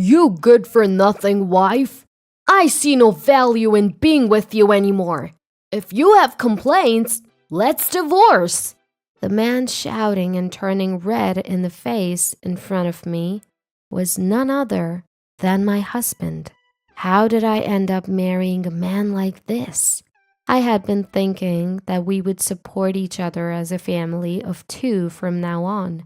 You good-for-nothing wife. I see no value in being with you anymore. If you have complaints, let's divorce." The man shouting and turning red in the face in front of me was none other than my husband. How did I end up marrying a man like this? I had been thinking that we would support each other as a family of two from now on.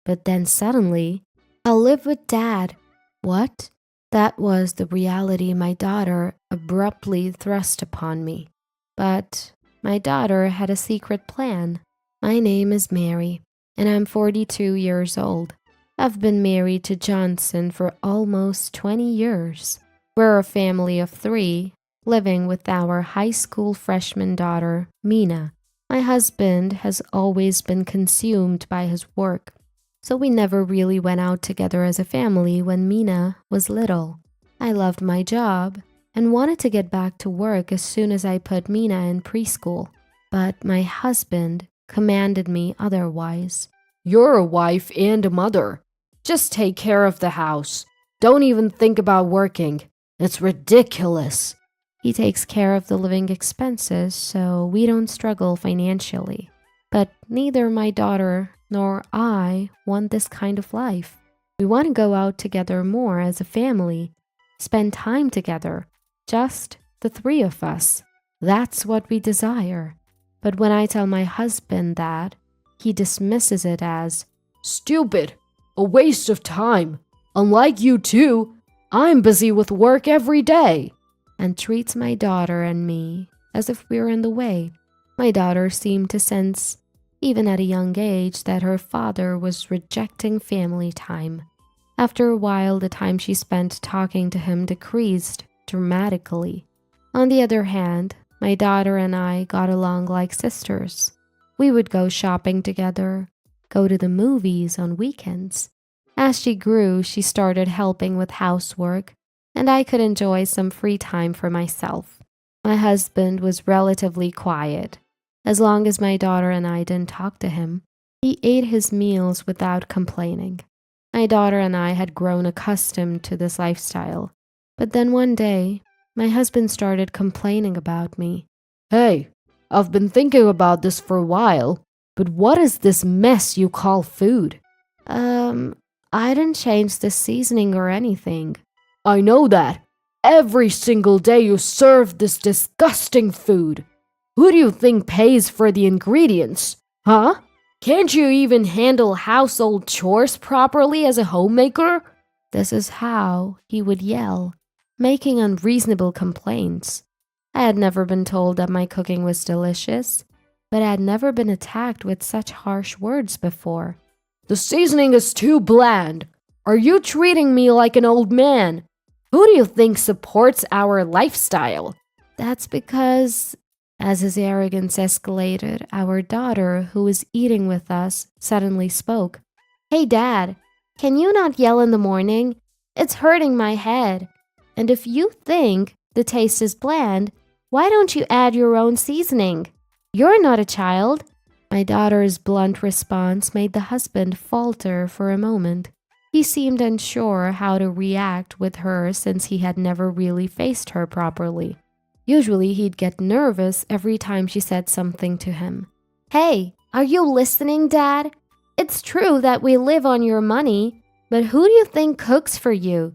But then suddenly, I'll live with Dad. What? That was the reality my daughter abruptly thrust upon me. But my daughter had a secret plan. My name is Mary, and I'm 42 years old. I've been married to Johnson for almost 20 years. We're a family of 3, living with our high school freshman daughter, Mina. My husband has always been consumed by his work, so we never really went out together as a family when Mina was little. I loved my job and wanted to get back to work as soon as I put Mina in preschool, but my husband commanded me otherwise. "You're a wife and a mother. Just take care of the house. Don't even think about working. It's ridiculous." He takes care of the living expenses, so we don't struggle financially. But neither my daughter nor I want this kind of life. We want to go out together more as a family, spend time together, just the 3 of us. That's what we desire. But when I tell my husband that, he dismisses it as "Stupid, a waste of time. Unlike you two, I'm busy with work every day," and treats my daughter and me as if we're in the way. My daughter seemed to sense, even at a young age, that her father was rejecting family time. After a while, the time she spent talking to him decreased dramatically. On the other hand, my daughter and I got along like sisters. We would go shopping together, go to the movies on weekends. As she grew, she started helping with housework, and I could enjoy some free time for myself. My husband was relatively quiet. As long as my daughter and I didn't talk to him, he ate his meals without complaining. My daughter and I had grown accustomed to this lifestyle. But then one day, my husband started complaining about me. "Hey, I've been thinking about this for a while, but what is this mess you call food?" I didn't change the seasoning or anything." "I know that. Every single day you serve this disgusting food. Who do you think pays for the ingredients? Huh? Can't you even handle household chores properly as a homemaker?" This is how he would yell, making unreasonable complaints. I had never been told that my cooking was delicious, but I had never been attacked with such harsh words before. "The seasoning is too bland. Are you treating me like an old man? Who do you think supports our lifestyle?" That's because, as his arrogance escalated, our daughter, who was eating with us, suddenly spoke. "Hey, Dad, can you not yell in the morning? It's hurting my head. And if you think the taste is bland, why don't you add your own seasoning? You're not a child." My daughter's blunt response made the husband falter for a moment. He seemed unsure how to react with her since he had never really faced her properly. Usually he'd get nervous every time she said something to him. "Hey, are you listening, Dad? It's true that we live on your money, but who do you think cooks for you?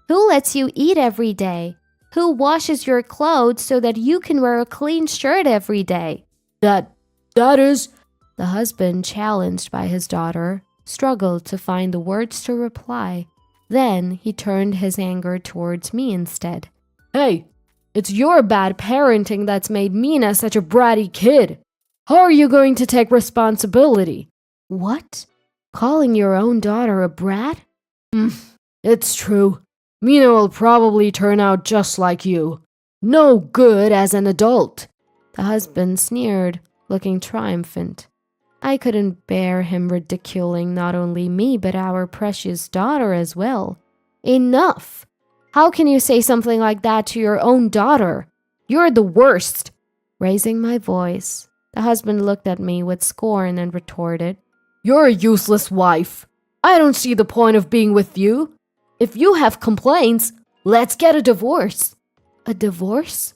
Who lets you eat every day? Who washes your clothes so that you can wear a clean shirt every day?" That is..." The husband, challenged by his daughter, struggled to find the words to reply. Then he turned his anger towards me instead. "Hey, it's your bad parenting that's made Mina such a bratty kid. How are you going to take responsibility?" "What? Calling your own daughter a brat?" It's true. Mina will probably turn out just like you. No good as an adult." The husband sneered, looking triumphant. I couldn't bear him ridiculing not only me but our precious daughter as well. "Enough! How can you say something like that to your own daughter? You're the worst." Raising my voice, the husband looked at me with scorn and retorted, "You're a useless wife. I don't see the point of being with you. If you have complaints, let's get a divorce. A divorce?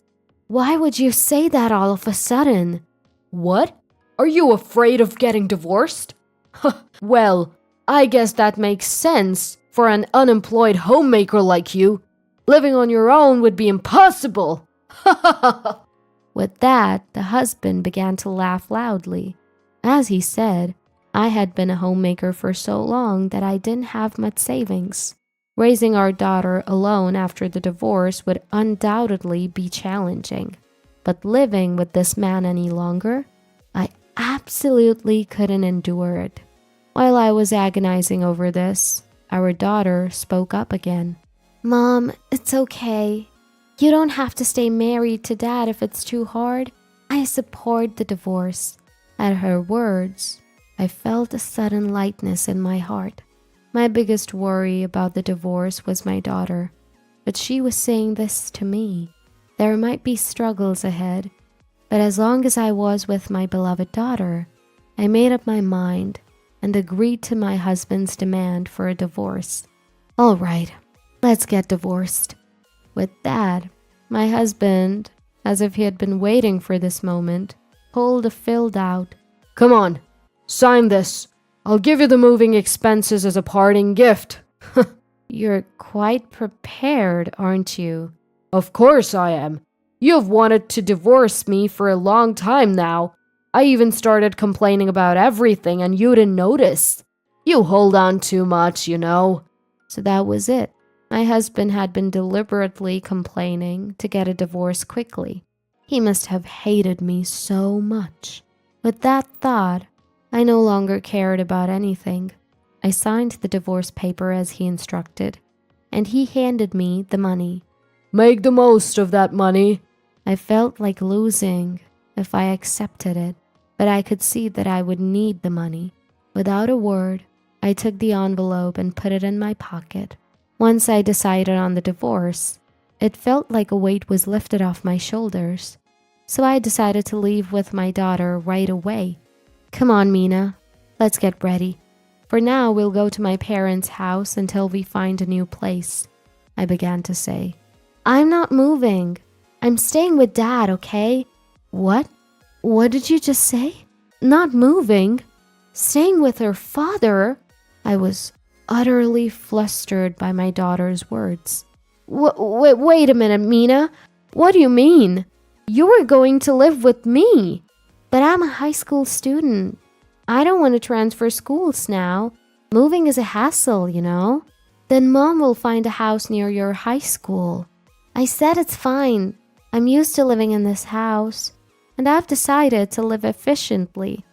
Why would you say that all of a sudden? What? Are you afraid of getting divorced? Well, I guess that makes sense for an unemployed homemaker like you. Living on your own would be impossible. With that, the husband began to laugh loudly. As he said, I had been a homemaker for so long that I didn't have much savings. Raising our daughter alone after the divorce would undoubtedly be challenging. But living with this man any longer, I absolutely couldn't endure it. While I was agonizing over this, our daughter spoke up again. Mom, it's okay. You don't have to stay married to Dad if it's too hard. I support the divorce. At her words, I felt a sudden lightness in my heart. My biggest worry about the divorce was my daughter, but she was saying this to me. There might be struggles ahead, but as long as I was with my beloved daughter, I made up my mind and agreed to my husband's demand for a divorce. All right, let's get divorced. With that, my husband, as if he had been waiting for this moment, pulled a filled out. Come on, sign this. I'll give you the moving expenses as a parting gift. You're quite prepared, aren't you? Of course I am. You've wanted to divorce me for a long time now. I even started complaining about everything and you didn't notice. You hold on too much, you know. So that was it. My husband had been deliberately complaining to get a divorce quickly. He must have hated me so much. With that thought, I no longer cared about anything. I signed the divorce paper as he instructed, and he handed me the money. Make the most of that money. I felt like losing if I accepted it, but I could see that I would need the money. Without a word, I took the envelope and put it in my pocket. Once I decided on the divorce, it felt like a weight was lifted off my shoulders. So I decided to leave with my daughter right away. Come on, Mina, let's get ready. For now, we'll go to my parents' house until we find a new place, I began to say. I'm not moving. I'm staying with Dad, okay? What? What did you just say? Not moving? Staying with her father? I was utterly flustered by my daughter's words. Wait a minute, Mina. What do you mean? You were going to live with me. But I'm a high school student. I don't want to transfer schools now. Moving is a hassle, you know. Then Mom will find a house near your high school. I said it's fine. I'm used to living in this house, and I've decided to live efficiently.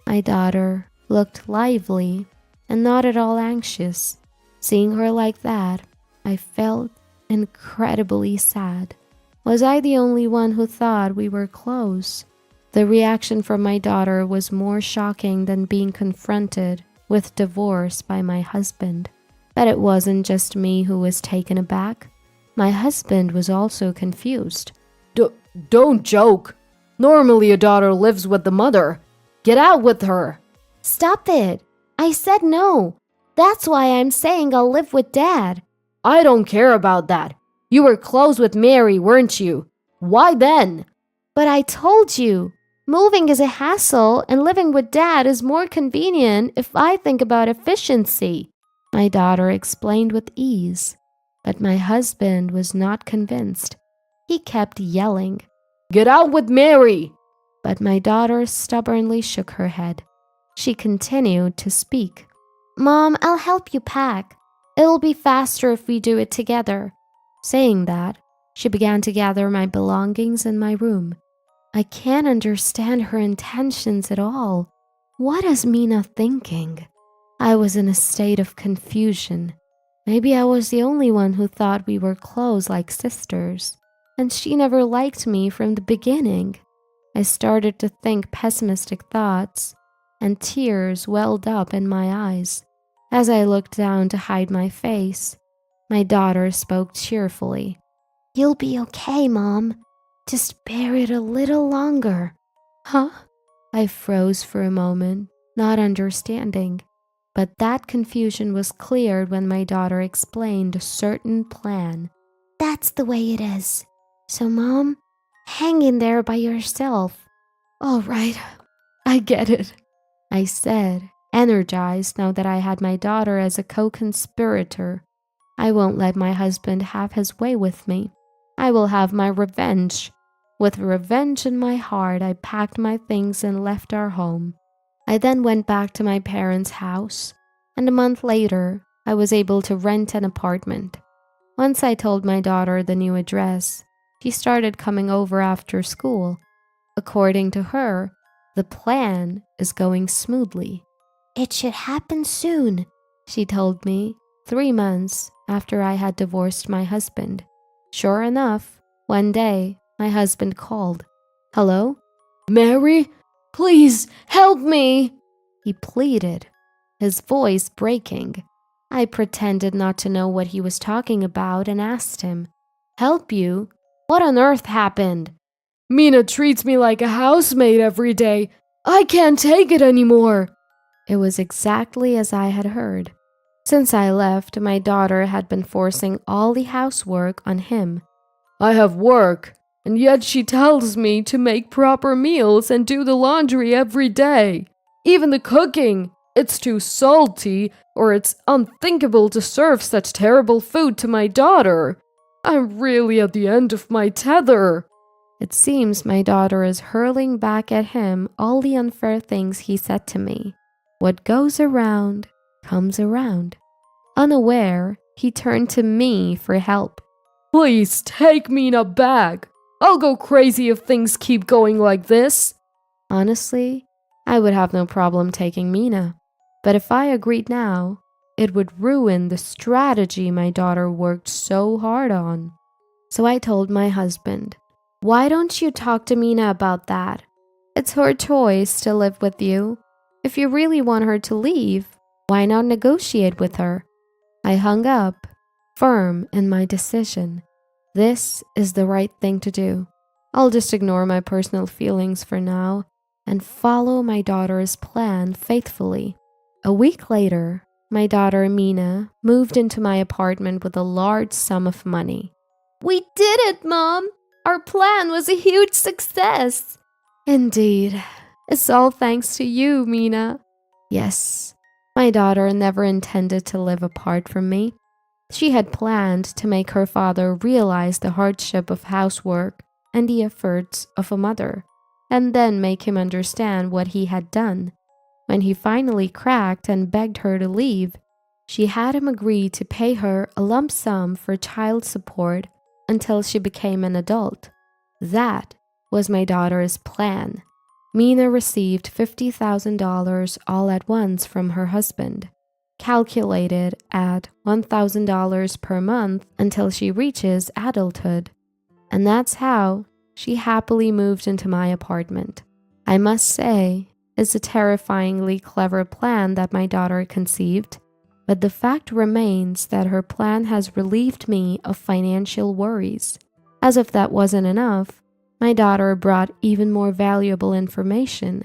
My daughter looked lively and not at all anxious. Seeing her like that, I felt incredibly sad. Was I the only one who thought we were close? The reaction from my daughter was more shocking than being confronted with divorce by my husband. But it wasn't just me who was taken aback. My husband was also confused. Don't joke. Normally a daughter lives with the mother. Get out with her. Stop it. I said no. That's why I'm saying I'll live with Dad. I don't care about that. You were close with Mary, weren't you? Why then? But I told you. Moving is a hassle and living with Dad is more convenient if I think about efficiency, my daughter explained with ease. But my husband was not convinced. He kept yelling, Get out with Mary! But my daughter stubbornly shook her head. She continued to speak. Mom, I'll help you pack. It'll be faster if we do it together. Saying that, she began to gather my belongings in my room. I can't understand her intentions at all. What is Mina thinking? I was in a state of confusion. Maybe I was the only one who thought we were close like sisters, and she never liked me from the beginning. I started to think pessimistic thoughts, and tears welled up in my eyes. As I looked down to hide my face, my daughter spoke cheerfully. You'll be okay, Mom. Just bear it a little longer. Huh? I froze for a moment, not understanding. But that confusion was cleared when my daughter explained a certain plan. That's the way it is. So, Mom, hang in there by yourself. All right, I get it, I said, energized now that I had my daughter as a co-conspirator. I won't let my husband have his way with me. I will have my revenge. With revenge in my heart, I packed my things and left our home. I then went back to my parents' house, and a month later, I was able to rent an apartment. Once I told my daughter the new address, she started coming over after school. According to her, the plan is going smoothly. It should happen soon, she told me, 3 months after I had divorced my husband. Sure enough, one day, my husband called. Hello? Mary, please help me, he pleaded, his voice breaking. I pretended not to know what he was talking about and asked him, Help you? What on earth happened? Mina treats me like a housemaid every day. I can't take it anymore. It was exactly as I had heard. Since I left, my daughter had been forcing all the housework on him. I have work, and yet she tells me to make proper meals and do the laundry every day. Even the cooking. It's too salty, or it's unthinkable to serve such terrible food to my daughter. I'm really at the end of my tether. It seems my daughter is hurling back at him all the unfair things he said to me. What goes around comes around. Unaware, he turned to me for help. Please take Mina back. I'll go crazy if things keep going like this. Honestly, I would have no problem taking Mina. But if I agreed now, it would ruin the strategy my daughter worked so hard on. So I told my husband, Why don't you talk to Mina about that? It's her choice to live with you. If you really want her to leave, why not negotiate with her? I hung up, firm in my decision. This is the right thing to do. I'll just ignore my personal feelings for now and follow my daughter's plan faithfully. A week later, my daughter Mina moved into my apartment with a large sum of money. We did it, Mom! Our plan was a huge success! Indeed. It's all thanks to you, Mina. Yes, my daughter never intended to live apart from me. She had planned to make her father realize the hardship of housework and the efforts of a mother, and then make him understand what he had done. When he finally cracked and begged her to leave, she had him agree to pay her a lump sum for child support until she became an adult. That was my daughter's plan. Mina received $50,000 all at once from her husband, calculated at $1,000 per month until she reaches adulthood. And that's how she happily moved into my apartment. I must say, it's a terrifyingly clever plan that my daughter conceived, but the fact remains that her plan has relieved me of financial worries. As if that wasn't enough, my daughter brought even more valuable information.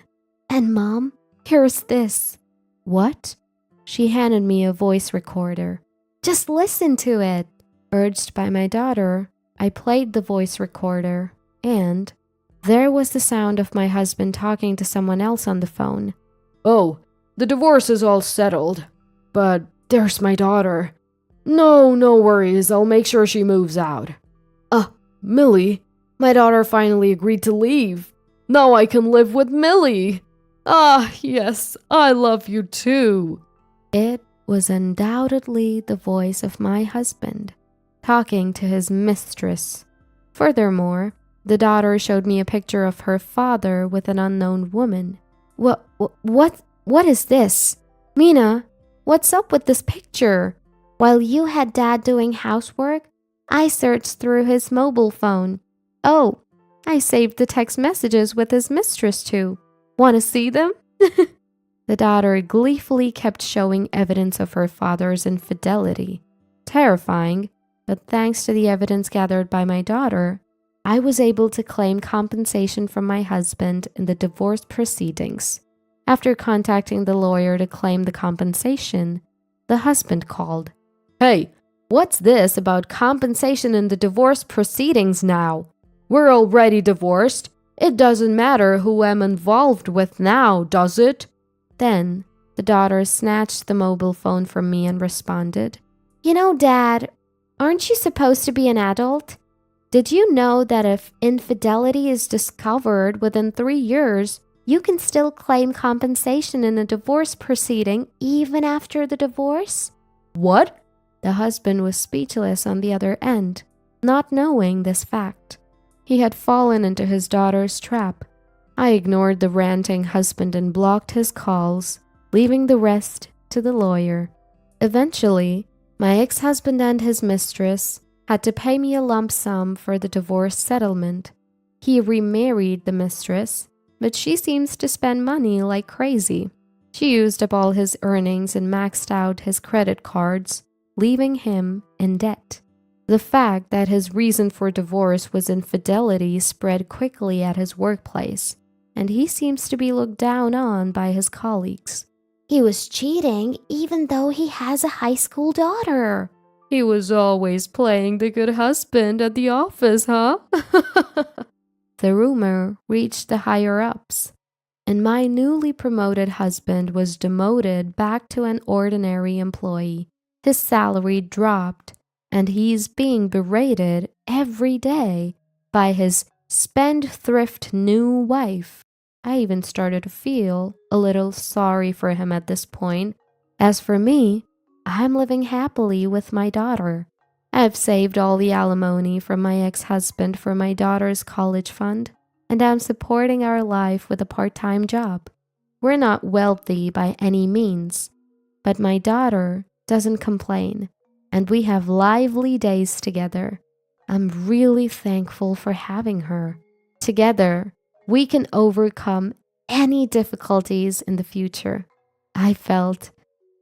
And Mom, here's this. What? She handed me a voice recorder. Just listen to it. Urged by my daughter, I played the voice recorder, and there was the sound of my husband talking to someone else on the phone. Oh, the divorce is all settled. But there's my daughter. No worries, I'll make sure she moves out. Millie, my daughter finally agreed to leave. Now I can live with Millie. Yes, I love you too. It was undoubtedly the voice of my husband, talking to his mistress. Furthermore, the daughter showed me a picture of her father with an unknown woman. What is this? Mina, what's up with this picture? While you had Dad doing housework, I searched through his mobile phone. Oh, I saved the text messages with his mistress too. Want to see them? The daughter gleefully kept showing evidence of her father's infidelity. Terrifying, but thanks to the evidence gathered by my daughter, I was able to claim compensation from my husband in the divorce proceedings. After contacting the lawyer to claim the compensation, the husband called. Hey, what's this about compensation in the divorce proceedings now? We're already divorced. It doesn't matter who I'm involved with now, does it? Then the daughter snatched the mobile phone from me and responded, You know, Dad, aren't you supposed to be an adult? Did you know that if infidelity is discovered within 3 years, you can still claim compensation in a divorce proceeding even after the divorce? What? The husband was speechless on the other end, not knowing this fact. He had fallen into his daughter's trap. I ignored the ranting husband and blocked his calls, leaving the rest to the lawyer. Eventually, my ex-husband and his mistress had to pay me a lump sum for the divorce settlement. He remarried the mistress, but she seems to spend money like crazy. She used up all his earnings and maxed out his credit cards, leaving him in debt. The fact that his reason for divorce was infidelity spread quickly at his workplace, and he seems to be looked down on by his colleagues. He was cheating even though he has a high school daughter. He was always playing the good husband at the office, huh? The rumor reached the higher-ups, and my newly promoted husband was demoted back to an ordinary employee. His salary dropped, and he's being berated every day by his spendthrift new wife. I even started to feel a little sorry for him at this point. As for me, I'm living happily with my daughter. I've saved all the alimony from my ex-husband for my daughter's college fund, and I'm supporting our life with a part-time job. We're not wealthy by any means, but my daughter doesn't complain, and we have lively days together. I'm really thankful for having her. Together, we can overcome any difficulties in the future. I felt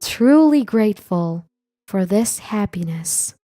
truly grateful for this happiness.